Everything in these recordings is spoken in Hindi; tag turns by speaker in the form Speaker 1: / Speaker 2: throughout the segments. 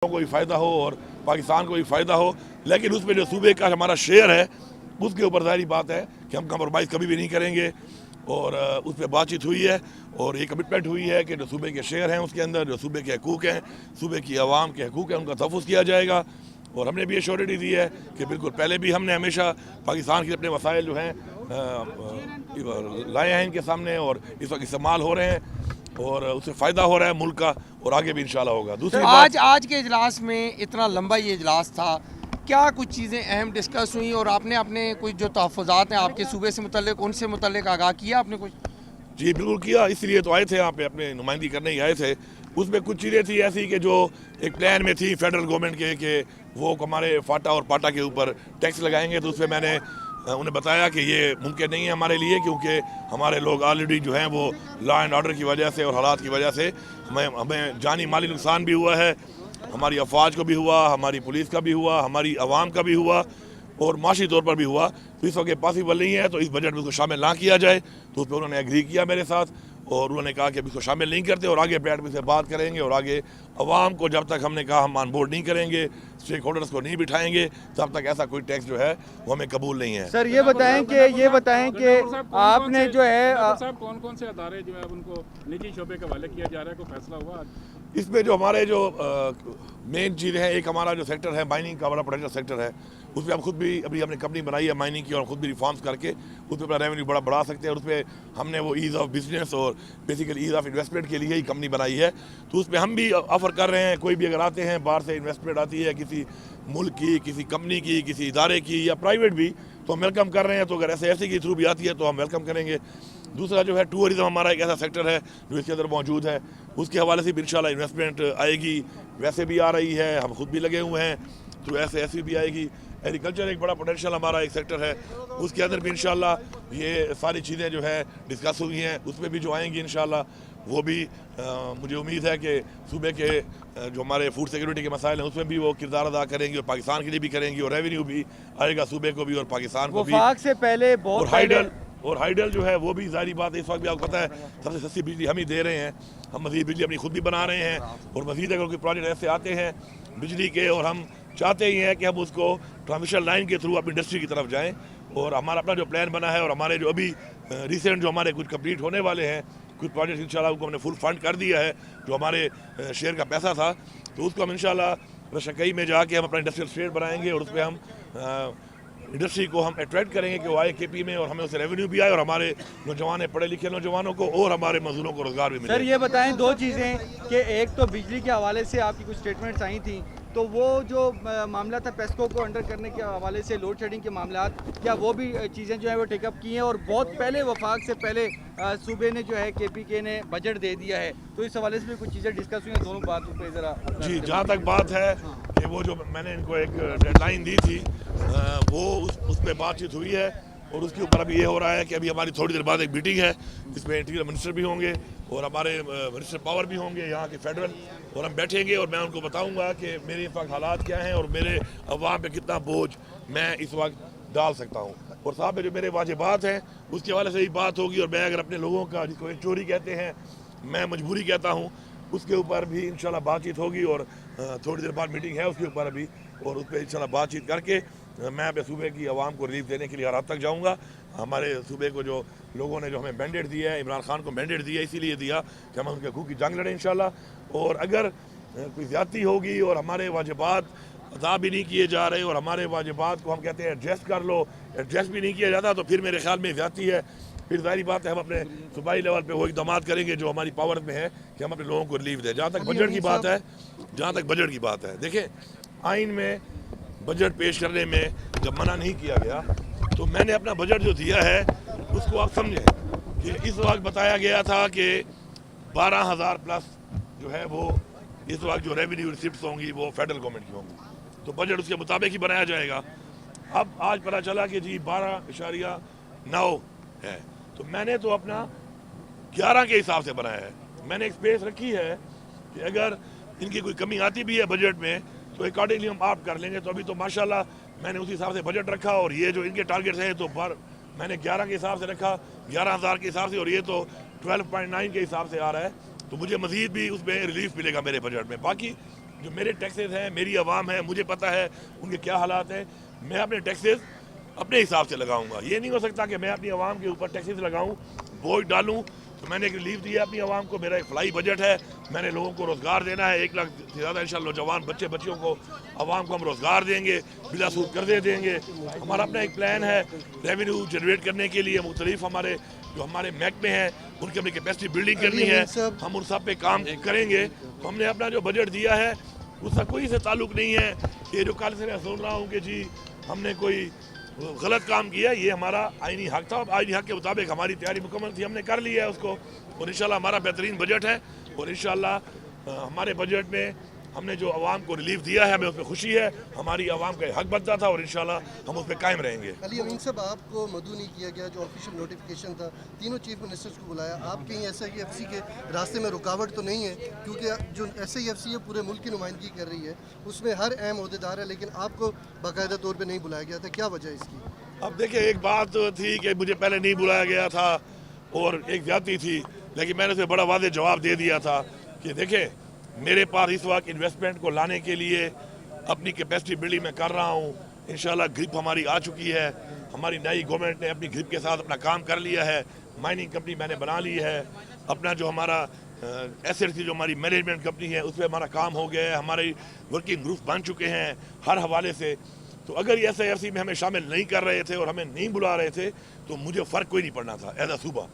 Speaker 1: को भी फ़ायदा हो और पाकिस्तान को भी फ़ायदा हो, लेकिन उसमें जो सूबे का हमारा शेयर है उसके ऊपर ज़ाहिर बात है कि हम कंप्रोमाइज़ कभी भी नहीं करेंगे। और उस पर बातचीत हुई है और ये कमिटमेंट हुई है कि जो सूबे के शेयर हैं उसके अंदर जो सूबे के हकूक़ हैं, सूबे की आवाम के हकूक़ हैं, उनका तहफ़्फ़ुज़ किया जाएगा। और हमने भी एश्योरिटी दी है कि बिल्कुल पहले भी हमने हमेशा पाकिस्तान के अपने वसाइल जो हैं लाए हैं इनके सामने और इस वक्त इस्तेमाल हो रहे हैं और उससे फ़ायदा हो रहा है मुल्क का और आगे भी इंशाल्लाह होगा। दूसरी बात,
Speaker 2: आज के इजलास में इतना लंबा ये इजलास था, क्या कुछ चीज़ें अहम डिस्कस हुई और आपने अपने कुछ जो तहफ़्फ़ुज़ात हैं आपके सूबे से मुतल्लिक उनसे मुतल्लिक आगाह किया आपने कुछ?
Speaker 1: जी बिल्कुल किया, इसलिए तो आए थे यहाँ पे, अपने नुमाइंदगी करने ही आए थे। उसमें कुछ चीज़ें थी ऐसी कि जो एक प्लान में थी फेडरल गवर्नमेंट के कि वो हमारे फाटा और पाटा के ऊपर टैक्स लगाएंगे। तो उसमें मैंने उन्हें बताया कि ये मुमकिन नहीं है हमारे लिए, क्योंकि हमारे लोग ऑलरेडी जो हैं वो लॉ एंड ऑर्डर की वजह से और हालात की वजह से हमें जानी माली नुकसान भी हुआ है, हमारी अफवाज को भी हुआ, हमारी पुलिस का भी हुआ, हमारी आवाम का भी हुआ और माशी तौर पर भी हुआ। तो इस वक्त पॉसिबल नहीं है, तो इस बजट में उसको शामिल ना किया जाए। तो उस पर उन्होंने एग्री किया मेरे साथ और उन्होंने कहा कि अब इसको शामिल नहीं करते और आगे बैठ में से बात करेंगे और आगे अवाम को जब तक हमने कहा हम ऑन बोर्ड नहीं करेंगे, स्टेक होल्डर्स को नहीं बिठाएंगे, तब तक ऐसा कोई टैक्स जो है वो हमें कबूल नहीं है।
Speaker 3: सर ये बताएं कि आपने जो है
Speaker 4: साहब कौन से अदारे जो है उनको निजी शोबे के हवाले किया जा रहा है, कोई फैसला हुआ आज?
Speaker 1: इसमें जो हमारे जो मेन चीज़ें हैं, एक हमारा जो सेक्टर है माइनिंग का बड़ा पोटेंशियल सेक्टर है, उसमें हम खुद भी अभी हमने कंपनी बनाई है माइनिंग की और खुद भी रिफॉर्म्स करके उस पर अपना रेवेन्यू बड़ा बढ़ा सकते हैं। और उसमें हमने वो ईज़ ऑफ बिजनेस और बेसिकली ईज़ ऑफ इन्वेस्टमेंट के लिए ही कंपनी बनाई है। तो उसमें हम भी ऑफ़र कर रहे हैं, कोई भी अगर आते हैं बाहर से इन्वेस्टमेंट आती है किसी मुल्क की, किसी कंपनी की, किसी इदारे की या प्राइवेट भी, तो हम वेलकम कर रहे हैं। तो अगर ऐसे के थ्रू भी आती है तो हम वेलकम करेंगे। दूसरा जो है टूरिज़म हमारा एक ऐसा सेक्टर है जो इसके अंदर मौजूद है, उसके हवाले से भी इंशाल्लाह इन्वेस्टमेंट आएगी, वैसे भी आ रही है, हम खुद भी लगे हुए हैं, तो ऐसे भी आएगी। एग्रीकल्चर एक बड़ा पोटेंशियल हमारा एक सेक्टर है, उसके अंदर भी इंशाल्लाह ये सारी चीज़ें जो है डिस्कस हुई हैं, उसमें भी जो आएंगी इंशाल्लाह वो भी मुझे उम्मीद है कि सूबे के जो हमारे फूड सिक्योरिटी के मसाइल हैं उसमें भी वो किरदार अदा करेंगी और पाकिस्तान के लिए भी करेंगी और रेवेन्यू भी आएगा सूबे को भी और पाकिस्तान को भी।
Speaker 3: वफाक से पहले
Speaker 1: और हाइडल जो है वो भी जारी बात है, इस वक्त भी आपको पता है सबसे सस्ती बिजली हम ही दे रहे हैं, हम मज़ीद बिजली अपनी खुद भी बना रहे हैं और मज़ीद अगर कोई प्रोजेक्ट ऐसे आते हैं बिजली के और हम चाहते ही हैं कि हम उसको ट्रांसमिशन लाइन के थ्रू अपनी इंडस्ट्री की तरफ जाएँ। और हमारा अपना जो प्लान बना है और हमारे जो अभी रिसेंट जो हमारे कुछ कंप्लीट होने वाले हैं कुछ प्रोजेक्ट इंशाल्लाह उनको हमने फुल फंड कर दिया है, जो हमारे शेयर का पैसा था तो उसको हम इंशाल्लाह रशकई में जाके हम अपना इंडस्ट्रियल स्टेट बनाएंगे और उस पर हम इंडस्ट्री को हम अट्रैक्ट करेंगे कि वो आए केपी में और हमें उससे रेवेन्यू भी आए और हमारे नौजवान पढ़े लिखे नौजवानों को और हमारे मजदूरों को रोजगार भी मिले।
Speaker 3: सर ये बताएं दो चीज़ें कि एक तो बिजली के हवाले से आपकी कुछ स्टेटमेंट्स आई थी, तो वो जो मामला था पेस्को को अंडर करने के हवाले से लोड शेडिंग के मामलात, क्या वो भी चीज़ें जो है वो टेकअप की हैं? और बहुत पहले वफाक से पहले सूबे ने जो है KPK ने बजट दे दिया है, तो इस हवाले से भी कुछ चीज़ें डिस्कस हुई हैं, दोनों बातों पर ज़रा। जी
Speaker 1: जहाँ तक बात है कि वो जो मैंने इनको एक डेडलाइन दी थी वो उस पर बातचीत हुई है और उसके ऊपर अभी ये हो रहा है कि अभी हमारी थोड़ी देर बाद एक मीटिंग है जिसमें इंटीरियर मिनिस्टर भी होंगे और हमारे मिनिस्टर पावर भी होंगे यहाँ के फेडरल, और हम बैठेंगे और मैं उनको बताऊंगा कि मेरे इस वक्त हालात क्या हैं और मेरे अवाम पे कितना बोझ मैं इस वक्त डाल सकता हूँ। और साहब में जो मेरे वाजिबात हैं उसके हवाले से ही बात होगी और मैं अगर अपने लोगों का जिसको चोरी कहते हैं मैं मजबूरी कहता हूँ उसके ऊपर भी इंशाल्लाह बातचीत होगी और थोड़ी देर बाद मीटिंग है उसके ऊपर अभी, और उस पर इंशाल्लाह बातचीत करके मैं अपने सूबे की आवाम को रिलीफ देने के लिए हर हद तक जाऊँगा। हमारे सूबे को जो लोगों ने जो हमें मैंडेट दिया है, इमरान खान को मैंडेट दिया इसीलिए दिया कि हम उनके हकूक़ की जंग लड़ें इंशाल्लाह। और अगर कोई ज़्यादती होगी और हमारे वाजिबात अदा भी नहीं किए जा रहे और हमारे वाजिबात को हम कहते हैं एडजस्ट कर लो, एडजस्ट भी नहीं किया जाता तो फिर मेरे ख्याल में ज़्यादती है, फिर जाहिर बात है हम अपने सूबाई लेवल पे वो इक़दाम करेंगे जो हमारी पावर में है कि हम अपने लोगों को रिलीफ दें। जहाँ तक बजट की बात है, देखें आइन में बजट पेश करने में जब मना नहीं किया गया तो मैंने अपना बजट जो दिया है उसको आप समझें कि इस वक्त बताया गया था कि 12,000 प्लस जो है वो इस वक्त जो रेवेन्यू रिसिप्ट्स होंगी वो फेडरल गवर्नमेंट की होंगी, तो बजट उसके मुताबिक ही बनाया जाएगा। अब आज पता चला कि जी 12.9 है, तो मैंने तो अपना 11 के हिसाब से बनाया है। मैंने एक स्पेस रखी है कि अगर इनकी कोई कमी आती भी है बजट में तो अकॉर्डिंगली हम आप कर लेंगे। तो अभी तो माशाल्लाह मैंने उसी हिसाब से बजट रखा और ये जो इनके टारगेट्स हैं तो मैंने 11 के हिसाब से रखा, 11,000 के हिसाब से, और ये तो 12.9 के हिसाब से आ रहा है, तो मुझे मज़ीद भी उसमें रिलीफ मिलेगा मेरे बजट में। बाकी जो मेरे टैक्सेस हैं, मेरी आवाम है, मुझे पता है उनके क्या हालात हैं। मैं अपने टैक्सेस अपने हिसाब से लगाऊंगा। ये नहीं हो सकता कि मैं अपनी आवाम के ऊपर टैक्सेस लगाऊं, बोझ डालूं। तो मैंने एक रिलीफ दिया अपनी आवाम को, मेरा एक फ्लाई बजट है, मैंने लोगों को रोज़गार देना है, 1 लाख से ज़्यादा इंशाल्लाह नौजवान बच्चियों को, आवाम को हम रोज़गार देंगे, बिला सूद कर्जे देंगे। हमारा अपना एक प्लान है रेवेन्यू जनरेट करने के लिए। मुख्तलिफ हमारे जो हमारे महकमे हैं उनकी अपनी कैपेसिटी बिल्डिंग करनी है, हम उन सब पे काम करेंगे। तो हमने अपना जो बजट दिया है उसका कोई से ताल्लुक़ नहीं है ये जो कल से मैं सुन रहा हूँ कि जी हमने कोई गलत काम किया। ये हमारा आईनी हक था, आईनी हक के मुताबिक हमारी तैयारी मुकम्मल थी, हमने कर लिया है उसको। और इंशाल्लाह हमारा बेहतरीन बजट है और इंशाल्लाह हमारे बजट में हमने जो आवाम को रिलीफ दिया है हमें उसमें खुशी है। हमारी आवाम का हक बनता था और इंशाल्लाह हम उस पर कायम रहेंगे।
Speaker 5: अली अमीन साहब, आपको मदऊ नहीं किया गया, जो ऑफिशियल नोटिफिकेशन था, तीनों चीफ मिनिस्टर्स को बुलाया, आप कहीं SIFC के रास्ते में रुकावट तो नहीं है? क्योंकि जो SIFC है पूरे मुल्क की नुमाइंदगी कर रही है, उसमें हर अहम अहदेदार है, लेकिन आपको बाकायदा तौर पर नहीं बुलाया गया था, क्या वजह इसकी?
Speaker 1: अब देखिए, एक बात थी कि मुझे पहले नहीं बुलाया गया था और एक ज्यादती थी, लेकिन मैंने उसे बड़ा वाज़ेह जवाब दे दिया था कि देखें मेरे पास इस वक्त इन्वेस्टमेंट को लाने के लिए अपनी कैपेसिटी बिल्डिंग में कर रहा हूँ। इंशाल्लाह ग्रिप हमारी आ चुकी है, हमारी नई गवर्नमेंट ने अपनी ग्रिप के साथ अपना काम कर लिया है, माइनिंग कंपनी मैंने बना ली है, अपना जो हमारा एसेट थी जो हमारी मैनेजमेंट कंपनी है उस पर हमारा काम हो गया है, हमारे वर्किंग ग्रुप बन चुके हैं हर हवाले से। तो अगर ये SIFC में हमें शामिल नहीं कर रहे थे और हमें नहीं बुला रहे थे तो मुझे फ़र्क कोई नहीं पड़ना था एज अ सूबा,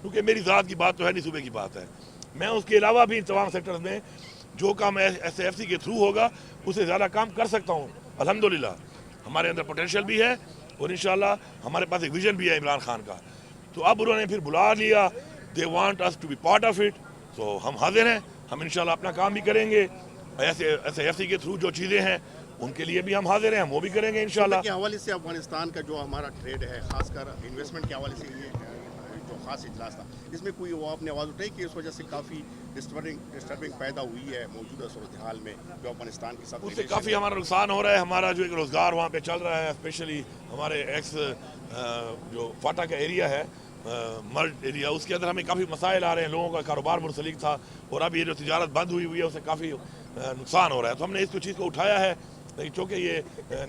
Speaker 1: क्योंकि मेरी ज़ात की बात तो है नहीं, सूबे की बात है। मैं उसके अलावा भी तमाम सेक्टर्स में जो काम SIFC के थ्रू होगा उससे ज़्यादा काम कर सकता हूँ। अल्हम्दुलिल्लाह हमारे अंदर पोटेंशियल भी है और इंशाल्लाह हमारे पास एक विजन भी है इमरान खान का। तो अब उन्होंने फिर बुला लिया, they want us to be part of it, तो हम हाजिर हैं, हम इंशाल्लाह अपना काम भी करेंगे। ऐसे SIFC के थ्रू जो चीज़ें हैं उनके लिए भी हम हाजिर हैं, हम वो भी करेंगे इंशाल्लाह।
Speaker 6: के हवाले से अफगानिस्तान का जो हमारा ट्रेड है, खासकर इन्वेस्टमेंट के हवाले से ये जो खास इजलास था, इसमें कोई वो आपने आवाज़ उठाई कि इस वजह से काफ़ी डिस्टर्बिंग पैदा हुई है मौजूदा सूरत हाल में जो अफगानिस्तान के साथ,
Speaker 1: उससे काफ़ी हमारा नुकसान हो रहा है। हमारा जो एक रोज़गार वहाँ पे चल रहा है, स्पेशली हमारे जो फाटा का एरिया है, मर्ड एरिया, उसके अंदर हमें काफ़ी मसाइल आ रहे हैं, लोगों का कारोबार मुंसलिक था और अब ये जो तिजारत बंद हुई है उससे काफ़ी नुकसान हो रहा है। तो हमने इस चीज़ को उठाया है, लेकिन चूँकि ये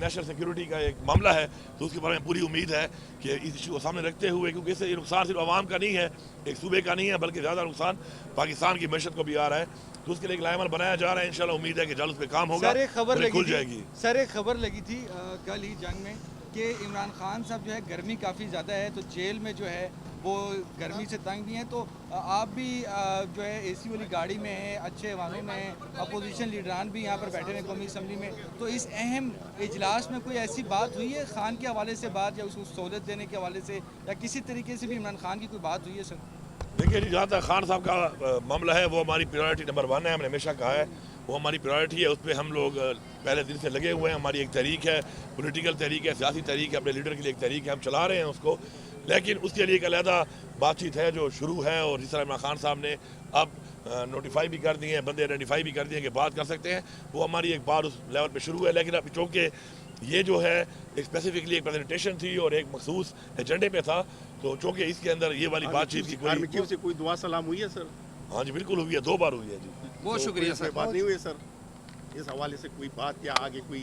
Speaker 1: नेशनल सिक्योरिटी का एक मामला है तो उसके बारे में पूरी उम्मीद है कि इस इशू को सामने रखते हुए, क्योंकि इससे ये नुकसान सिर्फ आवाम का नहीं है, एक सूबे का नहीं है, बल्कि ज़्यादा नुकसान पाकिस्तान की मैशत को भी आ रहा है, तो उसके लिए एक लाइमल बनाया जा रहा है। इंशाल्लाह उम्मीद है कि जल्द उस पर काम होगा, खुल जाएगी।
Speaker 3: सर एक खबर लगी थी कल ही जंग में कि इमरान खान साहब जो है गर्मी काफ़ी ज़्यादा है तो जेल में जो है वो गर्मी से तंग भी हैं, तो आप भी जो है AC वाली गाड़ी में हैं, अच्छे वाहनों में हैं, अपोजिशन लीडरान भी यहाँ पर बैठे हैं कौमी असम्बली में, तो इस अहम इजलास में कोई ऐसी बात हुई है खान के हवाले से बात, या उसको सहूलत देने के हवाले से, या किसी तरीके से भी इमरान खान की कोई बात हुई है? सर
Speaker 1: देखिए जी, जहाँ तक खान साहब का मामला है वो हमारी प्रायोरिटी नंबर 1 है, हमने हमेशा कहा है वो हमारी प्रायोरिटी है, उस पर हम लोग पहले दिन से लगे हुए हैं। हमारी एक तहरीक है, पॉलिटिकल तहरीक है, सियासी तहरीक है, अपने लीडर के लिए एक तहरीक है, हम चला रहे हैं उसको, लेकिन उसके लिए एक अलहदा बातचीत है जो शुरू है। और जिस तरह इमरान खान साहब ने अब नोटिफाई भी कर दिए हैं, बंदे आइडेंटिफाई भी कर दिए कि बात कर सकते हैं, वो हमारी एक बात उस लेवल पे शुरू है। लेकिन अब चूँकि ये जो है एक स्पेसिफिकली एक प्रेजेंटेशन थी और एक मखसूस एजेंडे पे था, तो चूँकि इसके अंदर ये वाली बातचीत की
Speaker 6: कोई दुआ सलाम हुई है? सर
Speaker 1: हाँ जी बिल्कुल हुई है, 2 बार हुई है जी।
Speaker 2: बहुत शुक्रिया सर।
Speaker 6: बात नहीं हुई है सर इस हवाले से कोई बात, या आगे कोई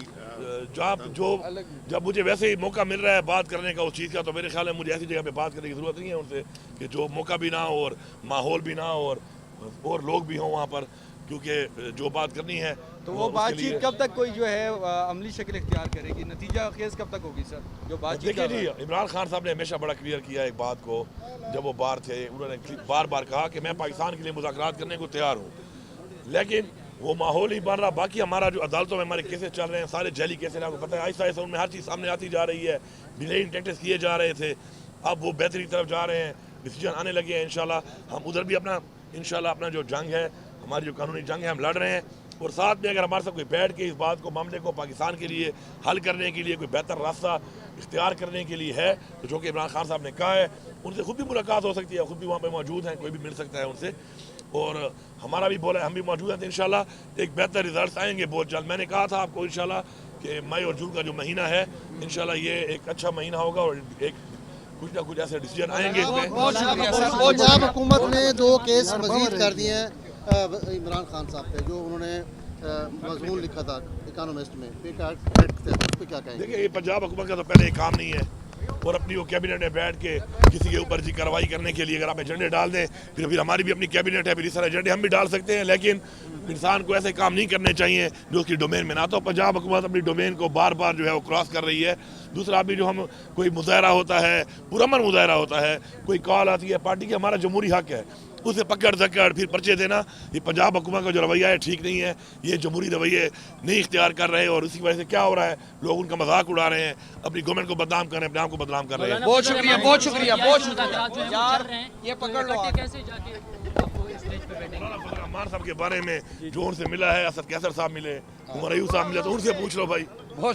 Speaker 1: जब मुझे वैसे ही मौका मिल रहा है बात करने का उस चीज़ का, तो मेरे ख्याल में मुझे ऐसी जगह पे बात करने की ज़रूरत नहीं है उनसे कि जो मौका भी ना हो और माहौल भी ना हो और लोग भी हों वहाँ पर, क्योंकि जो बात करनी है
Speaker 3: तो वो बातचीत कब तक कोई जो है अमली शक्ल इख्तियार करेगी, नतीजा खेज कब तक होगी सर जो बातचीत?
Speaker 1: देखिए जी, इमरान खान साहब ने हमेशा बड़ा क्लियर किया एक बात को, जब वो बाहर थे उन्होंने बार बार कहा कि मैं पाकिस्तान के लिए मुज़ाकरात करने को तैयार हूँ, लेकिन वो माहौल ही बन रहा। बाकी हमारा जो अदालतों में हमारे केसेस चल रहे हैं, सारे जैली केसेस, आपको पता है, आहिस्ता आहिस्ता उनमें हर चीज़ सामने आती जा रही है, डिलेइंग टैक्टिक्स किए जा रहे थे, अब वो बेहतरी की तरफ जा रहे हैं, डिसीजन आने लगे हैं। इंशाल्लाह हम उधर भी अपना जो जंग है, हमारी जो कानूनी जंग है, हम लड़ रहे हैं। और साथ में अगर हमारे साथ कोई बैठ के इस बात को, मामले को पाकिस्तान के लिए हल करने के लिए कोई बेहतर रास्ता इख्तियार करने के लिए है, तो जो कि इमरान खान साहब ने कहा है, उनसे खुद भी मुलाकात हो सकती है, खुद भी वहाँ पे मौजूद हैं, कोई भी मिल सकता है उनसे, और हमारा भी बोला है, हम भी मौजूद हैं, तो इंशाल्लाह एक बेहतर रिजल्ट आएंगे बहुत जल्द। मैंने कहा था आपको इंशाल्लाह कि मई और जून का जो महीना है, इंशाल्लाह ये एक अच्छा महीना होगा और एक कुछ ना कुछ ऐसे डिसीजन आएंगे इसमें।
Speaker 5: पंजाब हुकूमत ने 2 केस मजीद कर दिए हैं इमरान खान साहब पे, जो उन्होंने मजमून लिखा था इकोनॉमिस्ट में, पे कार्ड उस पर क्या कहेंगे?
Speaker 1: देखिए ये पंजाब हुकूमत का तो पहले काम नहीं है, और अपनी वो कैबिनेट में बैठ के किसी के ऊपर जी कार्रवाई करने के लिए अगर आप एजेंडे डाल दें, फिर हमारी भी अपनी कैबिनेट है, फिर इस तरह एजेंडे हम भी डाल सकते हैं, लेकिन इंसान को ऐसे काम नहीं करने चाहिए जो उसकी डोमेन में ना। तो पंजाब हुकूमत अपनी डोमेन को बार बार जो है वो क्रॉस कर रही है। दूसरा अभी जो हम कोई मुजाहरा होता है, पुरअमन मुजाहरा होता है, कोई कॉल आती है पार्टी की, हमारा जमहूरी हक है, उसे पकड़ धकड़ फिर पर्चे देना, ये पंजाब हुकूमत का जो रवैया है ठीक नहीं है। ये जमहूरी रवैये नहीं इख्तियार कर रहे हैं, और उसी वजह से क्या हो रहा है, लोग उनका मजाक उड़ा रहे हैं, अपनी गवर्नमेंट को बदनाम कर रहे हैं, अपने आप को बदनाम कर रहे हैं।
Speaker 2: बहुत शुक्रिया, बहुत शुक्रिया, बहुत शुक्रिया यार, ये पकड़ लो आप।
Speaker 7: कैसे जाके स्टेज पे बैठेंगे?
Speaker 1: मौलाना फजल रहमान साहब के बारे में जो उनसे मिला है, असद कैसर साहब मिले, उमर अयूब साहब मिले, तो उनसे पूछ लो भाई।
Speaker 2: बहुत